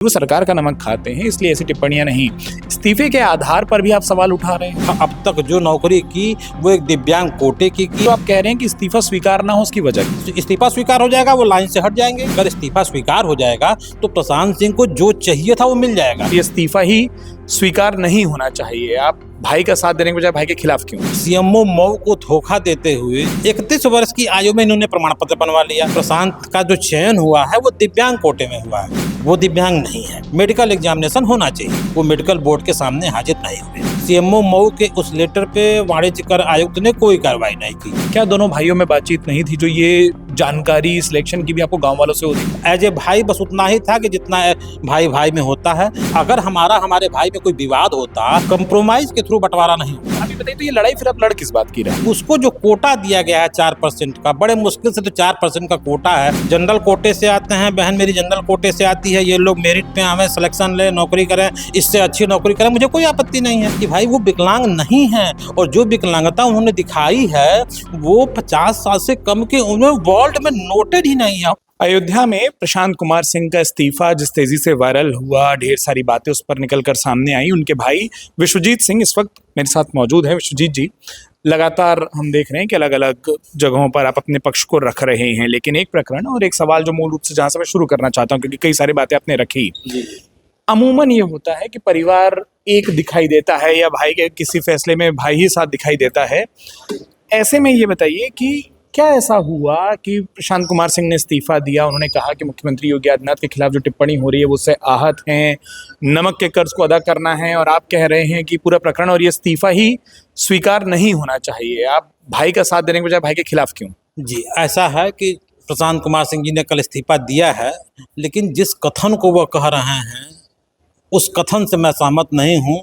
वो सरकार का नमक खाते हैं, इसलिए ऐसी टिप्पणियां नहीं। इस्तीफे के आधार पर भी आप सवाल उठा रहे हैं। अब तक जो नौकरी की वो एक दिव्यांग कोटे की तो आप कह रहे हैं कि इस्तीफा स्वीकार ना हो उसकी वजह। इस्तीफा स्वीकार हो जाएगा, वो लाइन से हट जाएंगे। अगर इस्तीफा स्वीकार हो जाएगा तो प्रशांत सिंह को जो चाहिए था वो मिल जाएगा। ये इस्तीफा ही स्वीकार नहीं होना चाहिए। आप भाई का साथ देने के बजाय भाई के खिलाफ क्यों? सीएमओ मऊ को धोखा देते हुए 31 वर्ष की आयु में इन्होंने प्रमाण पत्र बनवा लिया। प्रशांत का जो चयन हुआ है वो दिव्यांग कोटे में हुआ है, वो दिव्यांग नहीं है। मेडिकल एग्जामिनेशन होना चाहिए, वो मेडिकल बोर्ड के सामने हाजिर नहीं हुए। सीएमओ मऊ के उस लेटर पे वाणिज्य कर आयुक्त ने कोई कार्रवाई नहीं की। क्या दोनों भाइयों में बातचीत नहीं थी जो ये जानकारी सिलेक्शन की भी आपको गांव वालों से होती? एज ए भाई बस उतना ही था कि जितना भाई भाई में होता है। अगर हमारे भाई में कोई विवाद होता, कंप्रोमाइज के थ्रू बंटवारा नहीं होता। अभी बताइए, तो ये लड़ाई फिर आप लड़ किस बात की रहे? उसको जो कोटा दिया गया है 4% का, बड़े मुश्किल से तो 4% का कोटा है। जनरल कोटे से आते हैं, बहन मेरी जनरल कोटे से आती है, ये लोग मेरिट पे हमें सिलेक्शन ले, नौकरी करें, इससे अच्छी नौकरी करें, मुझे कोई आपत्ति नहीं है कि भाई वो विकलांग नहीं है। और जो विकलांगता उन्होंने दिखाई है वो 50 साल से कम के उम्र वर्ल्ड में नोटेड ही नहीं है। अयोध्या में प्रशांत कुमार सिंह का इस्तीफा जिस तेजी से वायरल हुआ, ढेर सारी बातें उस पर निकलकर सामने आई। उनके भाई विश्वजीत सिंह इस वक्त मेरे साथ मौजूद है। विश्वजीत जी, लगातार हम देख रहे हैं कि अलग अलग जगहों पर आप अपने पक्ष को रख रहे हैं, लेकिन एक प्रकरण और एक सवाल जो मूल रूप से जहां से मैं शुरू करना चाहता हूं, क्योंकि कई सारी बातें आपने रखी। अमूमन ये होता है कि परिवार एक दिखाई देता है या भाई के किसी फैसले में भाई ही साथ दिखाई देता है। ऐसे में ये बताइए कि क्या ऐसा हुआ कि प्रशांत कुमार सिंह ने इस्तीफा दिया? उन्होंने कहा कि मुख्यमंत्री योगी आदित्यनाथ के खिलाफ जो टिप्पणी हो रही है वो उससे आहत हैं, नमक के कर्ज को अदा करना है, और आप कह रहे हैं कि पूरा प्रकरण और ये इस्तीफा ही स्वीकार नहीं होना चाहिए। आप भाई का साथ देने के बजाय भाई के खिलाफ क्यों? जी, ऐसा है कि प्रशांत कुमार सिंह जी ने कल इस्तीफा दिया है, लेकिन जिस कथन को वह कह रहे हैं उस कथन से मैं सहमत नहीं हूँ।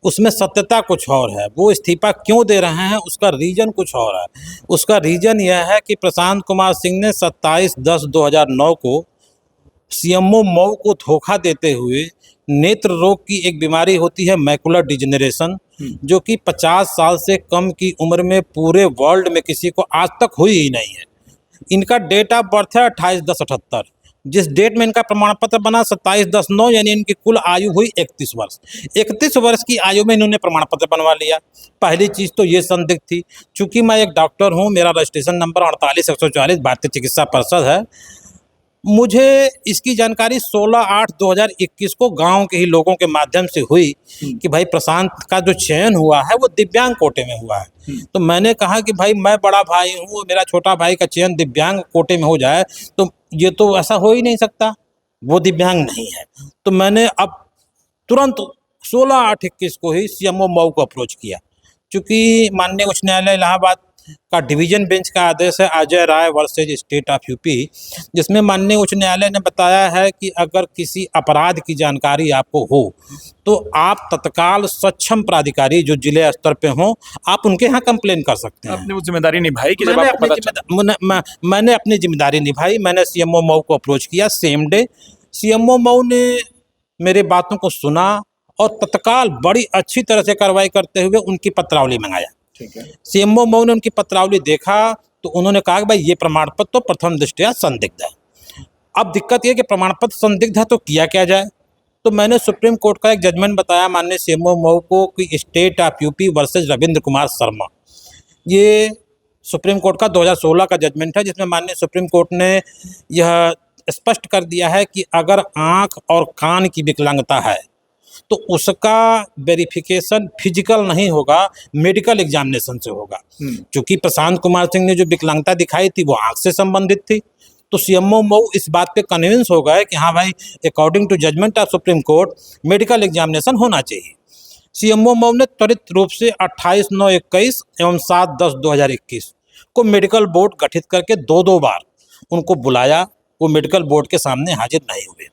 उसमें सत्यता कुछ और है। वो इस्तीफा क्यों दे रहे हैं उसका रीजन कुछ और है। उसका रीजन यह है कि प्रशांत कुमार सिंह ने 27/10/2009 को सीएमओ मऊ को धोखा देते हुए नेत्र रोग की एक बीमारी होती है मैकुलर डिजेनरेशन, जो कि 50 साल से कम की उम्र में पूरे वर्ल्ड में किसी को आज तक हुई ही नहीं है। इनका डेट ऑफ बर्थ है 28/10/78। जिस डेट में इनका प्रमाण पत्र बना 27/10/9, यानी इनकी कुल आयु हुई 31 वर्ष। 31 वर्ष की आयु में इन्होंने प्रमाण पत्र बनवा लिया। पहली चीज़ तो ये संदिग्ध थी, चूंकि मैं एक डॉक्टर हूँ, मेरा रजिस्ट्रेशन नंबर 48/144 भारतीय चिकित्सा परिषद है। मुझे इसकी जानकारी 16/8/2021 को गांव के ही लोगों के माध्यम से हुई कि भाई प्रशांत का जो चयन हुआ है वो दिव्यांग कोटे में हुआ है। तो मैंने कहा कि भाई मैं बड़ा भाई हूँ, मेरा छोटा भाई का चयन दिव्यांग कोटे में हो जाए तो ये तो ऐसा हो ही नहीं सकता, वो दिव्यांग नहीं है। तो मैंने अब तुरंत 16/8/21 को ही सीएमओ मऊ को अप्रोच किया। चूँकि माननीय उच्च न्यायालय इलाहाबाद का डिवीजन बेंच का आदेश है Ajay Rai versus state of UP, जिसमें माननीय उच्च न्यायालय ने बताया है कि अगर किसी अपराध की जानकारी आपको हो तो आप तत्काल सक्षम प्राधिकारी जो जिले स्तर पे हों, आप उनके यहाँ कंप्लेन कर सकते हैं। आपने वो जिम्मेदारी निभाई कि जब मैंने आपको पता मैंने अपनी जिम्मेदारी निभाई। मैंने सीएमओ मऊ को अप्रोच किया सेम डे। सीएमओ मऊ ने मेरे बातों को सुना और तत्काल बड़ी अच्छी तरह से कार्रवाई करते हुए उनकी पत्रावली मंगाया। ठीक है। सीएमओ मऊ ने उनकी पत्रावली देखा तो उन्होंने कहा कि भाई ये प्रमाण पत्र तो प्रथम दृष्टया संदिग्ध है। अब दिक्कत ये कि प्रमाण पत्र संदिग्ध है तो किया क्या जाए। तो मैंने सुप्रीम कोर्ट का एक जजमेंट बताया माननीय सीएमओ मऊ को कि state of UP versus Ravindra Kumar Sharma, ये सुप्रीम कोर्ट का 2016 का जजमेंट है, जिसमें माननीय सुप्रीम कोर्ट ने यह स्पष्ट कर दिया है कि अगर आँख और कान की विकलांगता है तो उसका वेरिफिकेशन फिजिकल नहीं होगा, मेडिकल एग्जामिनेशन से होगा। क्योंकि प्रशांत कुमार सिंह ने जो विकलांगता दिखाई थी वो आँख से संबंधित थी, तो सीएमओ मऊ इस बात पे कन्विंस हो गए कि हाँ भाई according to judgement of Supreme Court medical examination होना चाहिए। सीएमओ मऊ ने त्वरित रूप से 28/9/21 एवं 7/10/2021 को मेडिकल बोर्ड गठित करके दो बार उनको बुलाया। वो मेडिकल बोर्ड के सामने हाजिर नहीं हुए।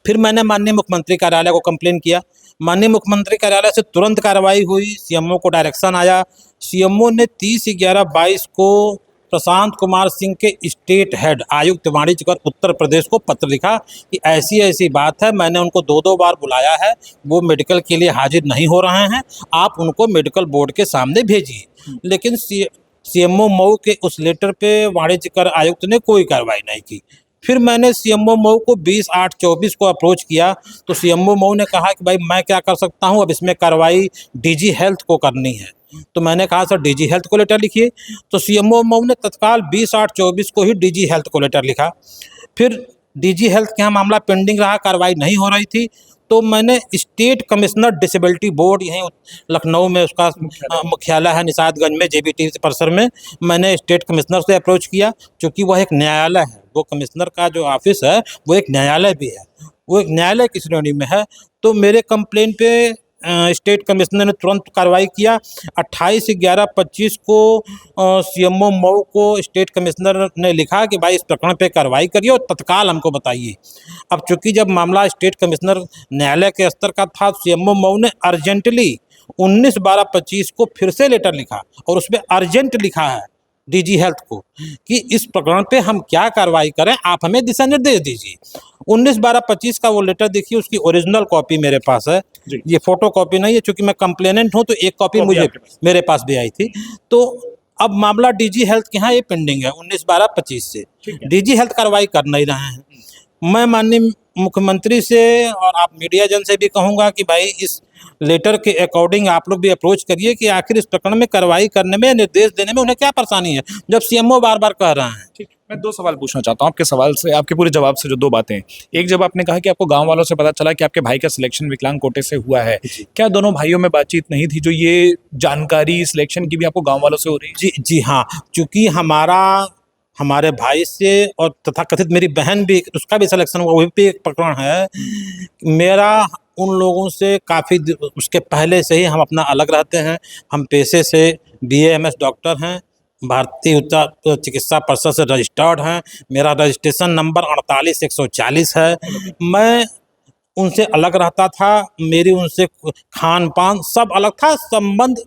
फिर मैंने माननीय मुख्यमंत्री कार्यालय को कंप्लेन किया। माननीय मुख्यमंत्री कार्यालय से तुरंत कार्रवाई हुई, सीएमओ को डायरेक्शन आया। सीएमओ ने 30/11/22 को प्रशांत कुमार सिंह के स्टेट हेड आयुक्त वाणिज्य कर उत्तर प्रदेश को पत्र लिखा कि ऐसी ऐसी बात है, मैंने उनको दो बार बुलाया है, वो मेडिकल के लिए हाजिर नहीं हो रहे हैं, आप उनको मेडिकल बोर्ड के सामने भेजिए। लेकिन सीएमओ मऊ के उस लेटर पे वाणिज्य कर आयुक्त ने कोई कार्रवाई नहीं की। फिर मैंने सीएमओ मऊ को 20/8/24 को अप्रोच किया, तो सीएमओ मऊ ने कहा कि भाई मैं क्या कर सकता हूं, अब इसमें कार्रवाई डीजी हेल्थ को करनी है। तो मैंने कहा सर डीजी हेल्थ को लेटर लिखिए। तो सीएमओ मऊ ने तत्काल 20/8/24 को ही डीजी हेल्थ को लेटर लिखा। फिर डीजी हेल्थ के यहाँ मामला पेंडिंग रहा, कार्रवाई नहीं हो रही थी, तो मैंने स्टेट कमिश्नर डिसेबिलिटी बोर्ड यहीं लखनऊ में उसका मुख्यालय है निशातगंज में जेबीटी परिसर में, मैंने स्टेट कमिश्नर से अप्रोच किया। चूँकि वह एक न्यायालय है, वो कमिश्नर का जो ऑफिस है वो एक न्यायालय भी है, वो एक न्यायालय की श्रेणी में है। तो मेरे कंप्लेन पे स्टेट कमिश्नर ने तुरंत कार्रवाई किया। 28/11/25 को सीएमओ मऊ को स्टेट कमिश्नर ने लिखा कि भाई इस प्रकरण पे कार्रवाई करिए और तत्काल हमको बताइए। अब चूंकि जब मामला स्टेट कमिश्नर न्यायालय के स्तर का था, सीएमओ मऊ ने अर्जेंटली 19/12/25 को फिर से लेटर लिखा और उसमें अर्जेंट लिखा है डीजी हेल्थ को कि इस प्रकरण पे हम क्या कार्रवाई करें, आप हमें दिशा निर्देश दीजिए। 19/12/25 का वो लेटर देखिए, उसकी ओरिजिनल कॉपी मेरे पास है, ये फोटो कॉपी नहीं है, चूंकि मैं कंप्लेनेंट हूं तो एक कॉपी मुझे मेरे पास भी आई थी। तो अब मामला डीजी हेल्थ के यहाँ ये पेंडिंग है 19/12/25 से, डीजी हेल्थ कार्रवाई कर नहीं रहे हैं। मैं माननीय मुख्यमंत्री से और आप मीडिया जन से भी कहूँगा कि भाई इस लेटर के अकॉर्डिंग आप लोग भी अप्रोच करिए कि आखिर इस प्रकरण में कार्रवाई करने में, निर्देश देने में उन्हें क्या परेशानी है, जब सीएमओ बार बार कह रहे हैं। ठीक, मैं 2 सवाल पूछना चाहता हूँ आपके सवाल से, आपके पूरे जवाब से जो 2 बातें हैं। एक, जब आपने कहा कि आपको गांव वालों से पता चला कि आपके भाई का सिलेक्शन विकलांग कोटे से हुआ है, क्या दोनों भाइयों में बातचीत नहीं थी, जो ये जानकारी सिलेक्शन की भी आपको गांव वालों से हो रही है? जी हाँ, चूँकि हमारे भाई से और तथाकथित मेरी बहन भी, उसका भी सिलेक्शन हुआ, वही पे एक प्रकरण है। मेरा उन लोगों से काफ़ी उसके पहले से ही हम अपना अलग रहते हैं। हम पेशे से BAMS डॉक्टर हैं, भारतीय उच्च चिकित्सा परिषद से रजिस्टर्ड हैं, मेरा रजिस्ट्रेशन नंबर 48/140 है। मैं उनसे अलग रहता था, मेरी उनसे खान पान सब अलग था, संबंध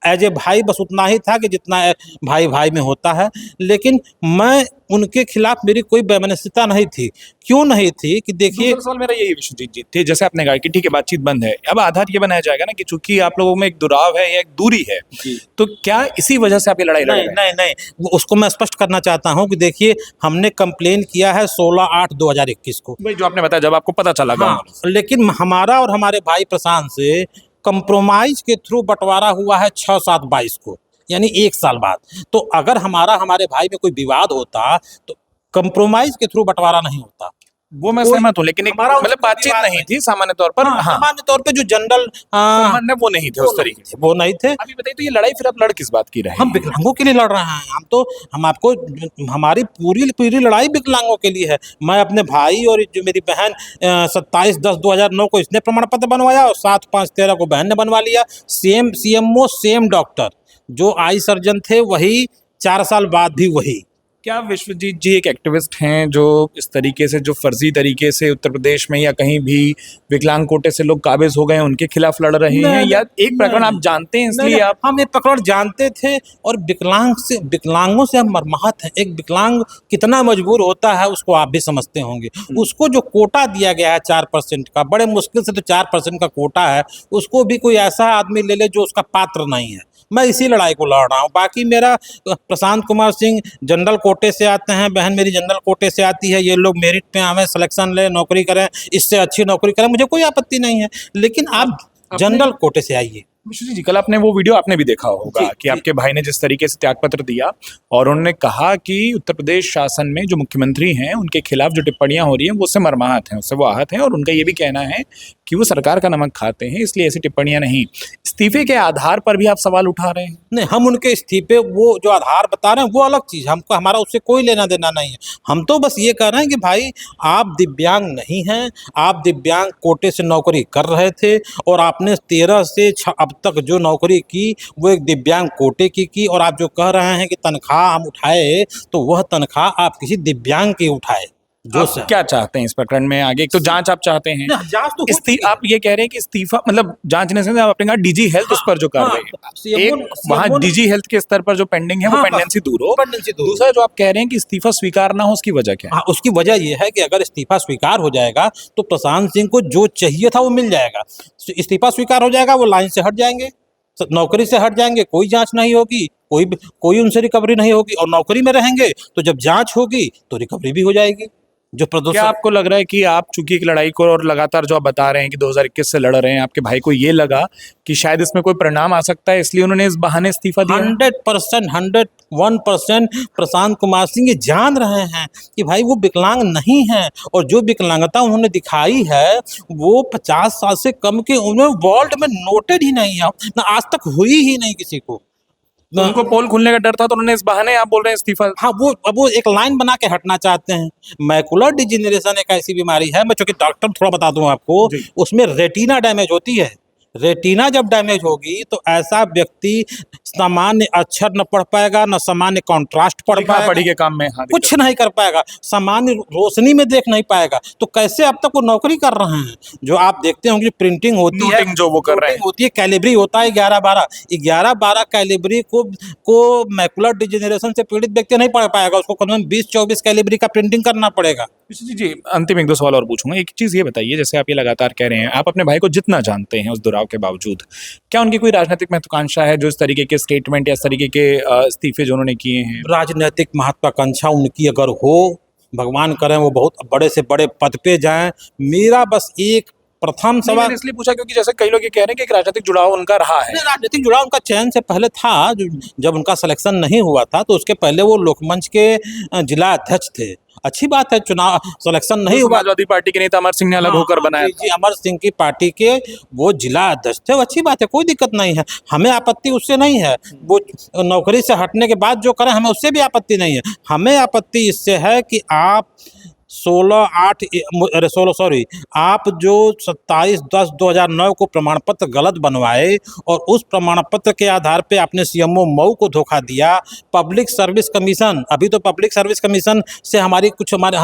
एज ए भाई बस उतना ही था कि जितना भाई भाई में होता है। लेकिन मैं उनके खिलाफ मेरी कोई वैमनस्यता नहीं थी। क्यों नहीं थी कि देखिए, दूसरा सवाल मेरा यही विश्वजीत जी थे, जैसे आपने कहा कि ठीक है बातचीत बंद है, अब आधार ये बनाया जाएगा ना कि चूंकि आप लोगों में एक दुराव है या एक दूरी है, तो क्या इसी वजह से आप ये लड़ाई लड़ रहे हैं? नहीं, उसको मैं स्पष्ट करना चाहता हूं कि देखिए हमने कंप्लेन किया है 16/8/2021 को, भाई जो आपने बताया जब आपको पता चला गाँव वालों से। लेकिन हमारा और हमारे भाई प्रशांत से कंप्रोमाइज के थ्रू बंटवारा हुआ है 6/7/22 को, यानी 1 साल बाद। तो अगर हमारे भाई में कोई विवाद होता तो कंप्रोमाइज के थ्रू बंटवारा नहीं होता। वो मैं सहमत हूँ, लेकिन एक मतलब बातचीत नहीं थी सामान्य तौर पर। हाँ, सामान्य तौर पे जो जनरल संबंध है वो नहीं थे उस तरीके से। वो नहीं थे। अभी बताइए, तो ये लड़ाई फिर आप लड़ किस बात की रहे? हम विकलांगों के लिए लड़ रहे हैं। हम आपको हमारी पूरी लड़ाई विकलांगों के लिए है। मैं अपने भाई और जो मेरी बहन 27/10/2009 को इसने प्रमाण पत्र बनवाया और 7/5/13 को बहन ने बनवा लिया। सेम सीएमओ, सेम डॉक्टर, जो आई सर्जन थे वही, 4 साल बाद भी वही। क्या विश्वजीत जी एक एक्टिविस्ट हैं जो इस तरीके से, जो फर्जी तरीके से उत्तर प्रदेश में या कहीं भी विकलांग कोटे से लोग काबिज हो गए हैं, उनके खिलाफ लड़ रहे हैं, या एक प्रकरण आप जानते हैं इसलिए आप? हम ये प्रकरण जानते थे और विकलांगों से हम मर्माहत हैं। एक विकलांग कितना मजबूर होता है उसको आप भी समझते होंगे। उसको जो कोटा दिया गया है 4% का, बड़े मुश्किल से तो 4% का कोटा है, उसको भी कोई ऐसा आदमी ले ले जो उसका पात्र नहीं है। मैं इसी लड़ाई को लड़ रहा हूँ। बाकी मेरा प्रशांत कुमार सिंह जनरल कोटे से आते हैं, बहन मेरी जनरल कोटे से आती है, ये लोग मेरिट पे आवे, सिलेक्शन ले, नौकरी करें, इससे अच्छी नौकरी करें, मुझे कोई आपत्ति नहीं है, लेकिन आप जनरल कोटे से आइए। विश्वजीत जी, कल आपने वो वीडियो आपने भी देखा होगा कि आपके भाई ने जिस तरीके से त्यागपत्र दिया और उन्होंने कहा कि उत्तर प्रदेश शासन में जो मुख्यमंत्री हैं उनके खिलाफ जो टिप्पणियां हो रही हैं वो उससे मर्माहत हैं, उससे वो आहत हैं, और उनका ये भी कहना है कि वो सरकार का नमक खाते हैं, इसलिए ऐसी टिप्पणियां नहीं। इस्तीफे के आधार पर भी आप सवाल उठा रहे हैं? नहीं, हम उनके इस्तीफे, वो जो आधार बता रहे हैं वो अलग चीज़, हमको हमारा उससे कोई लेना देना नहीं है। हम तो बस ये कह रहे हैं कि भाई आप दिव्यांग नहीं हैं, आप दिव्यांग कोटे से नौकरी कर रहे थे और आपने 13 से 6 अब तक जो नौकरी की वो एक दिव्यांग कोटे की, और आप जो कह रहे हैं कि तनख्वाह हम उठाए, तो वह तनख्वाह आप किसी दिव्यांग की उठाए। जो आप क्या चाहते हैं इस प्रकरण में आगे? एक तो जांच आप चाहते हैं, जांच तो आप ये कह रहे हैं कि इस्तीफा मतलब जांचने से आपने कहा डीजी हेल्थ उस पर जो कार्रवाई है, एक वहाँ डीजी हेल्थ के स्तर पर जो पेंडिंग है वो पेंडेंसी दूर हो। दूसरा जो आप कह रहे हैं कि इस्तीफा स्वीकार ना हो, उसकी वजह क्या है? उसकी वजह यह है कि अगर इस्तीफा स्वीकार हो जाएगा तो प्रशांत सिंह को जो चाहिए था वो मिल जाएगा। इस्तीफा स्वीकार हो जाएगा, वो लाइन से हट जाएंगे, नौकरी से हट जाएंगे, कोई जांच नहीं होगी, कोई उनसे रिकवरी नहीं होगी, और नौकरी में रहेंगे तो जब जांच होगी तो रिकवरी भी हो जाएगी। जो क्या प्रदूषण। आपको लग रहा है कि आप चूंकि एक लड़ाई को और लगातार जो आप बता रहे हैं कि 2021 से लड़ रहे हैं, आपके भाई को ये लगा कि शायद इसमें कोई परिणाम आ सकता है, इसलिए उन्होंने इस बहाने इस्तीफा दिया है? 100%, 101% प्रशांत कुमार सिंह ये जान रहे हैं कि भाई वो विकलांग नहीं है, और जो विकलांगता उन्होंने दिखाई है वो 50 साल से कम के उम्र में वर्ल्ड में नोटेड ही नहीं है, ना आज तक हुई ही नहीं किसी को। तो उनको पोल खुलने का डर था तो उन्होंने इस बहाने, आप बोल रहे हैं, इस्तीफा? हाँ, वो एक लाइन बना के हटना चाहते हैं। मैकुलर डिजेनरेशन एक ऐसी बीमारी है, मैं चूंकि डॉक्टर थोड़ा बता दूं आपको, जी। उसमें रेटिना डैमेज होती है। रेटिना जब डैमेज होगी तो ऐसा व्यक्ति सामान्य अक्षर न पढ़ पाएगा, न सामान्य कॉन्ट्रास्ट पढ़ लिखा पाएगा, पढ़ी के काम में, हाँ, कुछ नहीं कर पाएगा, सामान्य रोशनी में देख नहीं पाएगा। तो कैसे अब तक वो नौकरी कर रहे हैं? जो आप देखते होंगे प्रिंटिंग होती है, नोटिंग जो वो कर रहे हैं। नोटिंग होती है, कैलिबरी होता है 11-12 कैलिबरी को मैकुलर डिजेनरेशन से पीड़ित व्यक्ति नहीं पढ़ पाएगा, उसको कम से कम 20-24 कैलिबरी का प्रिंटिंग करना पड़ेगा। जी जी, अंतिम एक दो सवाल और पूछूंगा। एक चीज ये बताइए, जैसे आप ये लगातार कह रहे हैं, आप अपने भाई को जितना जानते हैं उस दुराव के बावजूद, क्या उनकी कोई राजनीतिक महत्वाकांक्षा है जो इस तरीके के स्टेटमेंट या इस तरीके के इस्तीफे जो उन्होंने किए हैं? राजनीतिक महत्वाकांक्षा उनकी अगर हो, भगवान करें वो बहुत बड़े से बड़े पद पे जाएं। मेरा बस एक प्रथम नहीं, सवाल, मैंने इसलिए पूछा क्योंकि जैसे कई लोग ये कह रहे हैं कि एक राजनीतिक जुड़ाव उनका रहा है। राजनीतिक जुड़ाव उनका चयन से पहले था। जब उनका सिलेक्शन नहीं हुआ था तो उसके पहले वो लोकमंच के जिला अध्यक्ष थे। अच्छी बात है, चुनाव सिलेक्शन नहीं हुआ, समाजवादी पार्टी के नेता अमर सिंह ने अलग होकर बनाया जी, अमर सिंह की पार्टी के वो जिला अध्यक्ष थे, वो अच्छी बात है, कोई दिक्कत नहीं है, हमें आपत्ति उससे नहीं है। वो नौकरी से हटने के बाद जो करें हमें उससे भी आपत्ति नहीं है। हमें आपत्ति इससे है कि आप 16 जो 27/10/2009 को प्रमाण पत्र गलत बनवाए और उस प्रमाण पत्र के आधार पे आपने सीएमओ मऊ को धोखा दिया। पब्लिक सर्विस कमीशन, अभी तो पब्लिक सर्विस कमीशन से हम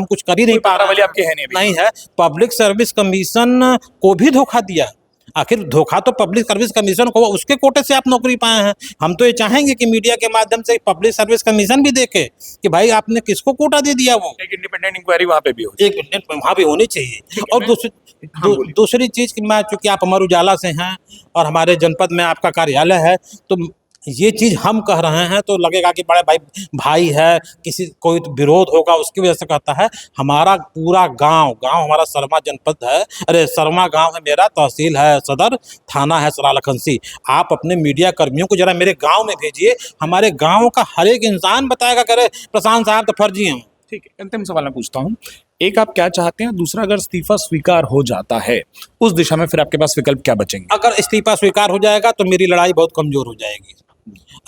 कुछ कर ही नहीं पा रहे, आपके है नहीं है, पब्लिक सर्विस कमीशन को भी धोखा दिया। आखिर धोखा तो पब्लिक सर्विस कमीशन को, उसके कोटे से आप नौकरी पाए हैं। हम तो ये चाहेंगे कि मीडिया के माध्यम से पब्लिक सर्विस कमीशन भी देखे कि भाई आपने किसको कोटा दे दिया। वो एक इंडिपेंडेंट इंक्वायरी वहां पे भी हो, एक वहाँ भी होनी चाहिए। और बोलिए। दूसरी चीज कि मैं, चूंकि आप अमर उजाला से हैं और हमारे जनपद में आपका कार्यालय है, तो ये चीज हम कह रहे हैं तो लगेगा कि बड़े भाई है, किसी कोई तो विरोध होगा उसकी वजह से कहता है। हमारा पूरा गांव हमारा सरमा जनपद है, अरे सरमा गांव है मेरा, तहसील है सदर, थाना है सरालखनसी। आप अपने मीडिया कर्मियों को जरा मेरे गांव में भेजिए, हमारे गांव का हर एक इंसान बताएगा कि अरे प्रशांत साहब तो फर्जी हैं। ठीक है, अंतिम सवाल मैं पूछता हूँ। एक, आप क्या चाहते हैं? दूसरा, अगर इस्तीफा स्वीकार हो जाता है उस दिशा में फिर आपके पास विकल्प क्या बचेंगे? अगर इस्तीफा स्वीकार हो जाएगा तो मेरी लड़ाई बहुत कमजोर हो जाएगी।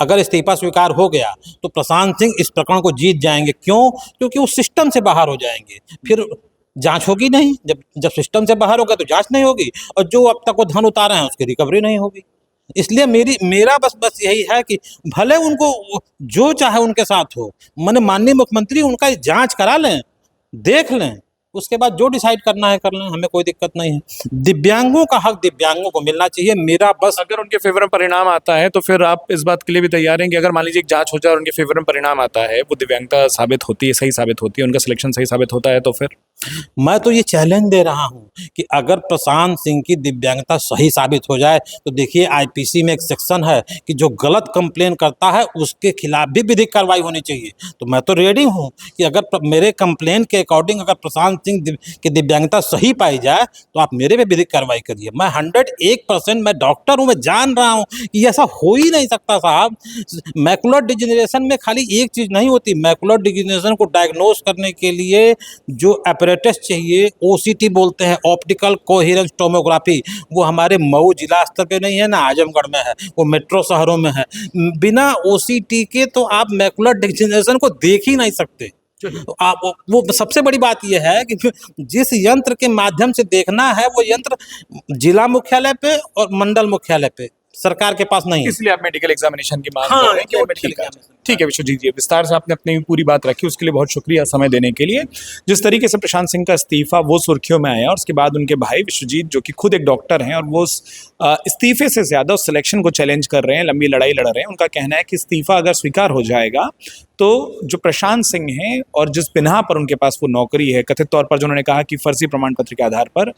अगर इस्तीफा स्वीकार हो गया तो प्रशांत सिंह इस प्रकरण को जीत जाएंगे। क्यों? क्योंकि वो सिस्टम से बाहर हो जाएंगे, फिर जांच होगी नहीं। जब सिस्टम से बाहर होगा तो जांच नहीं होगी, और जो अब तक वो धन उतारे हैं उसकी रिकवरी नहीं होगी। इसलिए मेरा बस यही है कि भले उनको जो चाहे उनके साथ हो, मैंने माननीय मुख्यमंत्री उनका जांच करा लें, देख लें, उसके बाद जो डिसाइड करना है कर लें, हमें कोई दिक्कत नहीं है। दिव्यांगों का हक दिव्यांगों को मिलना चाहिए। मेरा बस, अगर उनके फेवर में परिणाम आता है तो फिर आप इस बात के लिए भी तैयार हैं कि अगर मान लीजिए एक जांच हो जाए और उनके फेवर में परिणाम आता है, वो दिव्यांगता साबित होती है, सही साबित होती है, उनका सिलेक्शन सही साबित होता है, तो फिर मैं तो ये चैलेंज दे रहा हूं कि अगर प्रशांत सिंह की दिव्यांगता सही साबित हो जाए तो देखिए आईपीसी में एक सेक्शन है कि जो गलत कंप्लेन करता है उसके खिलाफ भी विधिक कार्रवाई होनी चाहिए। तो मैं तो रेडी हूं कि अगर मेरे कंप्लेन के अकॉर्डिंग अगर प्रशांत सिंह की दिव्यांगता सही पाई जाए तो आप मेरे पे विधिक कार्रवाई करिए। मैं 101%, मैं डॉक्टर हूं, मैं जान रहा हूं कि ऐसा हो ही नहीं सकता साहब। मैकुलर डिजेनरेशन में खाली एक चीज़ नहीं होती, मैकुलर डिजेनरेशन को डायग्नोज करने के लिए जो अपैरेटस चाहिए, ओसीटी बोलते हैं, ऑप्टिकल कोहेरेंस टोमोग्राफी, वो हमारे मऊ जिला स्तर पे नहीं है ना आजमगढ़ में है, वो मेट्रो शहरों में है। बिना ओसीटी के तो आप मैकुलर डिजेनरेशन को देख ही नहीं सकते। तो आप वो सबसे बड़ी बात यह है कि जिस यंत्र के माध्यम से देखना है वो यंत्र जिला मुख्यालय पे और मंडल मुख्यालय पे सरकार के पास नहीं है। इसलिए आप मेडिकल एग्जामिनेशन की मांग हाँ, कर रहे हैं कि वो मेडिकल ठीक है। एग्जामिनेशन। ठीक है विश्वजीत जी, विस्तार से आपने अपनी पूरी बात रखी, उसके लिए बहुत शुक्रिया समय देने के लिए। जिस तरीके से प्रशांत सिंह का इस्तीफा वो सुर्खियों में आया और उसके बाद उनके भाई विश्वजीत, जो कि खुद एक डॉक्टर हैं और वो इस्तीफे से ज्यादा उस सिलेक्शन को चैलेंज कर रहे हैं, लंबी लड़ाई लड़ रहे हैं, उनका कहना है कि इस्तीफा अगर स्वीकार हो जाएगा तो जो प्रशांत सिंह हैं और जिस बिना पर उनके पास वो नौकरी है, कथित तौर पर जो उन्होंने कहा कि फर्जी प्रमाण पत्र के आधार पर,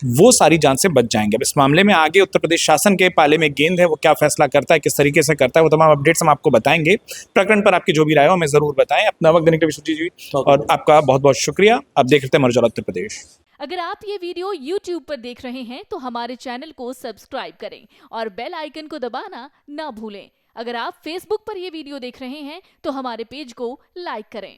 वो सारी जांच से बच जाएंगे। अब इस मामले में आगे उत्तर प्रदेश शासन के पाले में गेंद है, वो क्या फैसला करता है, किस तरीके से करता है, वो तमाम अपडेट्स हम आपको बताएंगे। प्रकरण पर आपकी जो भी राय हो हमें जरूर बताएं। अपना वक्त देने के लिए विश्वजीत जी और आपका बहुत बहुत शुक्रिया। आप देख रहे हैं अमर उजाला उत्तर प्रदेश। अगर आप ये वीडियो YouTube पर देख रहे हैं तो हमारे चैनल को सब्सक्राइब करें और बेल आइकन को दबाना ना भूलें। अगर आप Facebook पर ये वीडियो देख रहे हैं तो हमारे पेज को लाइक करें।